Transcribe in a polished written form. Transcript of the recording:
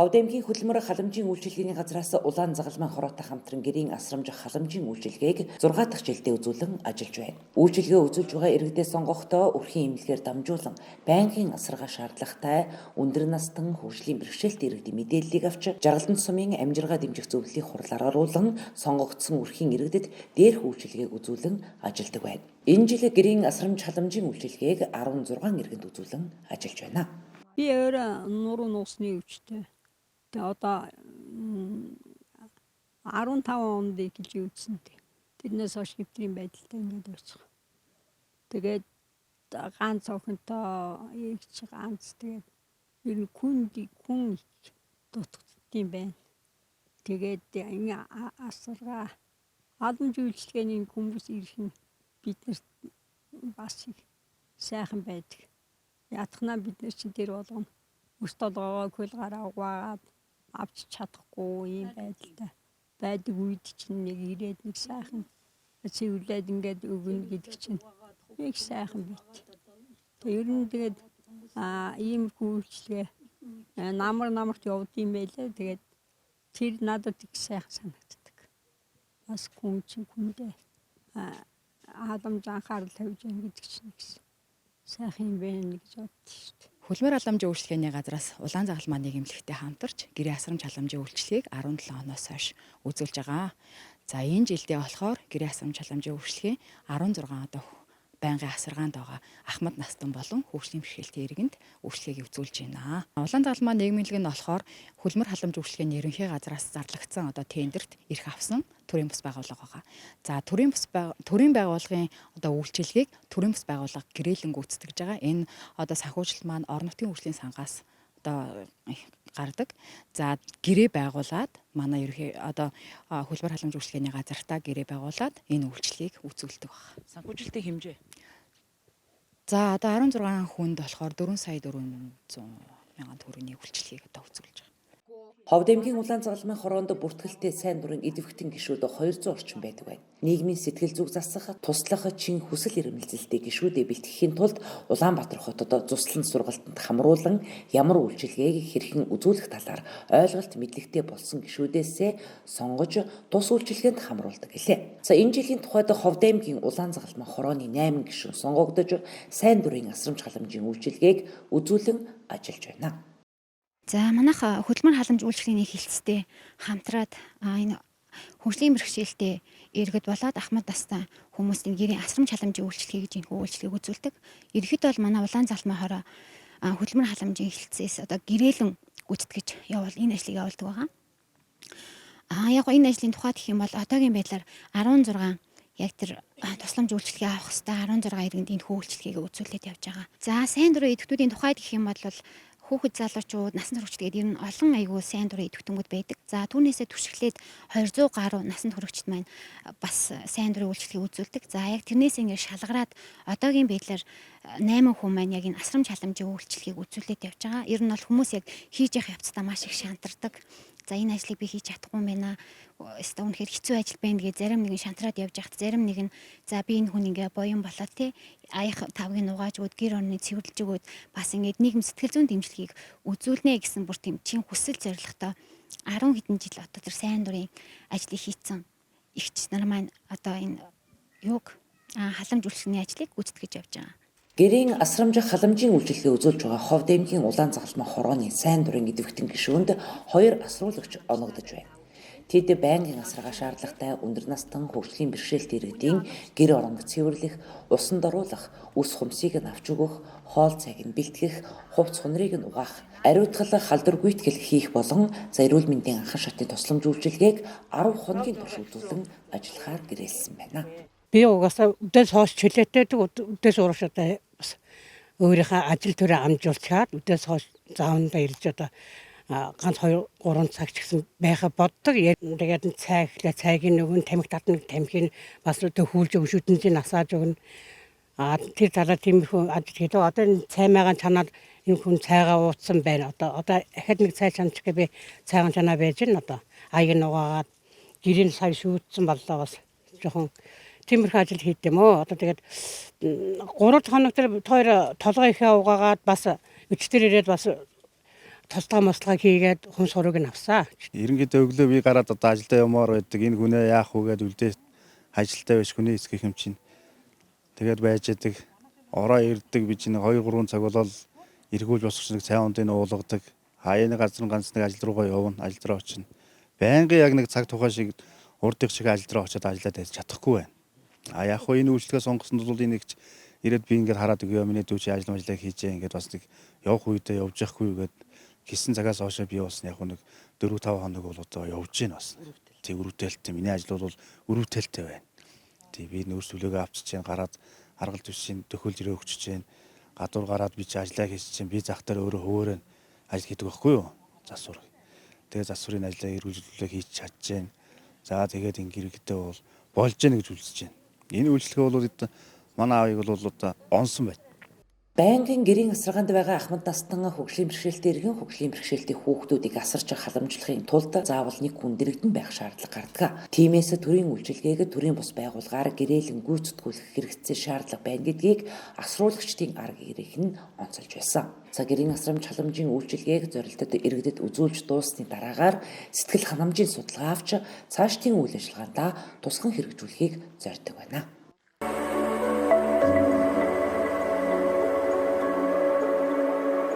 Ховд аймгийн хөдөлмөр халамжийн үйлчилгээний газраас улаан загалмайн хороотой хамтран гэрийн асрамж халамжийн үйлчилгээг 6 дахь жилдээ үзүүлэн ажиллаж байна. Үйлчилгээ үзүүлж байгаа иргэдээ сонгохдоо өрхийн эмнэлгээр дамжуулан байнгын асаргаа шаардлагатай өндөр настан хөгжлийн бэрхшээлтэй иргэдийн мэдээллийг авч Жаргалдан сумын амжиргаа дэмжих зөвлөлийн хурлаар оруулан сонгогдсон өрхийн иргэдэд дээрх үйлчилгээг үзүүлэн ажилладаг байна. Энэ жил гэрийн асрамж халамжийн үйлчилгээг 16 иргэнд үзүүлэн ажиллаж байна. Би өөрөө нуруу нуусны өвчтэй. Тэгээ одоо 15 онд эхэлж үзсэн. Тэрнээс хойш хэвтрийн байдалтай ингээд очих. Тэгээд ганц охинтой ээж ганц тэгээд ер нь хүн дутагдсан байна. Тэгээд энэ асарга халамж үйлчлэгээний хүмүүс ирэх нь биднэрт бас их сайхан байдаг. Ятхнаа бид нар чинь тэр болгоно өс толгоогоо көл гараа угаагаад авч чадахгүй юм байдалтай байдаг үед чинь нэг ирээд нэг сайхан цэвэрлээд ингээд өгнө гэдэг чинь их сайхан бит. Тэгээ ер нь тэгээд иймэрхүү үйлчлэгээ намарт явд юм байлаа. Тэгээд тэр надад их сайхан санагддаг. Бас хүн чинь хүндээ халамж анхаарал тавьж яах гэдэг чинь сайхан юм байна гэж боддоо шүү дээ. Хөдөлмөр халамжийн үйлчлэгээний газраас улаан загалмай нийгэмлэгтэй хамтарч гэрээ асрамж халамжийн үйлчлэгийг 17 оноос хойш үзүүлж байгаа. За энэ жилдээ болохоор гэрээ асрамж халамжийн үйлчлэгийн 16 одоо байнгын асаргаанд байгаа ахмад настан болон хөгжлийн бэрхшээлтэй иргэнд үйлчлэгийг үзүүлж байна. Улаан загалмай нийгэмлэг нь болохоор хөдөлмөр халамж үйлчлэгээний ерөнхий газраас зарлагдсан одоо тендерт ирэх авсан төрийн бус байгууллага байгаа. За төрийн байгууллагын одоо үйлчилгээг төрийн бус байгууллага гэрээлэн гүйцэтгэж байгаа. Энэ одоо санхүүжилт маань орон нутгийн хөгжлийн сангаас одоо гардаг. За гэрээ байгуулад манай ерөнхий одоо хөдөлмөр халамж үйлчлэгээний газартаа гэрээ байгуулад энэ үйлчлэгийг үзүүлдэг байна. Санхүүжилтийн хэмжээ. За одоо 16 хүнд болохоор 4 сая 400 мянган төгрөгийн үйлчлэгийг одоо үзүүлж байгаа. Ховд аймгийн улаан загалмайн хороонд бүртгэлтэй сайн дурын идэвхтэн гишүүд 200 орчим байдаг байна. Нийгмийн сэтгэл зүг засах, туслах, чин хүсэл эрмэлзэлтэй гишүүдэд бэлтгэхийн тулд Улаанбаатар хотод зуслан сургалтанд хамруулан ямар үйлчилгээг хэрхэн үзүүлэх талаар ойлголт мэдлэгтэй болсон гишүүдээсээ сонгож тус үйлчилгээнд хамруулдаг гэлээ. За энэ жилийн тухайд Ховд аймгийн улаан загалмайн хорооны 8 гишүүн сонгогдож сайн дурын асрамж халамжийн үйлчилгээг үзүүлэн ажиллаж байна. За манайх хөдөлмөр халамж үйлчлэгээний хилцтэй хамтраад энэ хөгжлийн бэрхшээлтэй иргэд болоод ахмад настан хүмүүсийн гэрийн асрамж халамжийн үйлчлэгийг гэж энэ үйлчлэгийг үзүүлдэг. Ерөнхийдөө бол манай улаан загалмай хороо хөдөлмөр халамжийн хилцээс одоо гэрээлэн гүйцэтгэж явал энэ ажлыг явуулдаг байгаа. Яг энэ ажлын тухай гэх юм бол одоогийн байдлаар 16 яг тэр тусламж үйлчлэгээ авах хэвээр 16 иргэнд энэ үйлчлэгийг үзүүлээд явж байгаа. За сайн дурын идэвхтүүдийн тухайд гэх юм бол хүүхэд залуучууд насан туршид гэдэг ер нь олон айгүй сайн дурын идэвхтэнгүүд байдаг. За түүнээсээ түшиглээд 200 гаруй насан туршид маань бас сайн дурын үйлчлэгийг үзүүлдэг. За яг тэрнээс ингэ шалгараад одоогийн байдлаар 8 хүн маань яг энэ асрамж халамжийн үйлчлэгийг үзүүлээд явж байгаа. Ер нь бол хүмүүс яг хийж явах явцдаа маш их шантардаг. За энэ ажлыг би хийж чадахгүй юм байна. Эсвэл үнэхээр хэцүү ажил байна гэж зарим нэг нь шантраад явж байхад зарим нэг нь за би энэ хүн ингээ боён болоод тий аяах тавгийг нугааж өгөөд гэр орны цэвэрлж өгөөд бас ингээ нийгэм сэтгэл зүйн дэмжлэгийг үзүүлнэ гэсэн бүр тийм чин хүсэл зорилготой 10 хэдэн жил одоо тэр сайн дурын ажлыг хийцэн ихч нар маань одоо энэ юг халамж үйлчлэгээний ажлыг гүйцэтгэж явж байгаа. Гэрийн асрамж халамжийн үйлчилгээ үзүүлж байгаа Ховд аймгийн улаан загалмай хорооны сайн дурын идэвхтэн гишүүнд 2 асруулагч оногдож байна. Тэд байнгын асаргаа шаардлагатай өндөр настан хөгжлийн бэрхшээлтэй иргэдийн гэр оронд цэвэрлэх, усанд оруулах, үс хумсыг нь авч өгөх, хоол цайг нь бэлтгэх, хувцс хунрыг нь угаах, ариутгал халдвар гүйтгэл хийх болон эрүүл мэндийн анхан шатны тусламж үйлчилгээг 10 хоногийн турш үзүүлэн ажиллахаар гэрээлсэн байна. Би угаасаа үдээс хойш чөлөөтэйдэг үдээс урагш одоо бас өөрийнхөө ажил төрөө амжуулчаад үдээс хойш заавандаа ирж одоо ганц 2-3 цаг ч гэсэн байха боддог. Тэгээд цайгийн нөгөө тамхи татна тамхиг бас өдөө хүлж өгөн шүтэнжийн насааж өгнө. Тэр талаа тиймэрхүү ажил хийдэг. Одоо энэ цаймаагаан чанаад энэ хүн цайгаа уудсан байна. Одоо дахиад нэг цай чанчих гэ би цайгаан чанаа байж гэн одоо аяг нугаагаад гэрийн сая шүүтсэн боллоо бас жоохон тиймэрхүү ажил хийдэм үү. Одоо тэгээд 3 хоног тэр хоёр толгой ихээ угаагаад бас өчтөр ирээд бас тослого мослого хийгээд хүн сурыг нь авсан. Ерөнхийдөө өглөө би гараад одоо ажилдаа явмаар байдаг. Энэ хүнээ яах вэ гэд үлдээ ажилдаа байж хүний эсгэх юм чинь. Тэгээд байж яадаг. Ороо ирдэг би чинь 2 3 цаг болол эргүүл босч нэг цай ундын уулгадаг. Хаяаны газар ганц нэг ажил руугаа явна. Ажил руу очино. Байнгын яг нэг цаг тухайн шиг урдных шиг ажил руу очиод ажиллаад байж чадахгүй байна. А яг хөө энэ үйлчлэгээ сонгосонд бол энийг ирээд би ингээд хараад өгөө миний дүү чи ажил мажлаа хийжээ ингээд бас нэг явах үедээ явж явахгүй гэд гисэн цагаас хойш би бас яг нэг 4 5 хоног бол одоо явж гин бас. Тэг өрөвдөлттэй миний ажил бол өрөвдөлттэй байна. Тэг би нөөц сүлэгээ авчиж जैन гараад аргал түвшин төхөөлж ирээ өгч जैन гадуур гараад би чи ажиллаа хийж जैन би зах дээр өөрөө хөвөөрөө ажил хийдэг байхгүй юу? Засвар. Тэгээ засварын ажлаа эргүүлжүүлээ хийж чадж जैन. За тэгээд ингэрэгтэй бол болж гэнэ гэж үзэж байна. Энэ үйлчлэгээ бол манай аавыг бол одоо онсон байна. Байнгын гэрийн асаргаанд байгаа ахмад настан хөгжлийн бэрхшээлтэй иргэн хөгжлийн бэрхшээлтэй хүүхдүүдийг асарч халамжлахын тулд заавал нэг хүн дэрэгдэн байх шаардлага гардаг. Тиймээс төрийн үйлчилгээг төрийн бус байгууллагаар гэрээлэн гүйцэтгүүлэх хэрэгцээ шаардлага байна гэдгийг асруулагчдын арга ирэх нь онцолж байсан. За гэрийн асрамж халамжийн үйлчилгээг зорилтод иргэдэд үзүүлж дуусны дараагаар сэтгэл ханамжийн судалгаа авч цаашдын үйл ажиллагаандаа тусган хэрэгжүүлэхийг зорддог байна.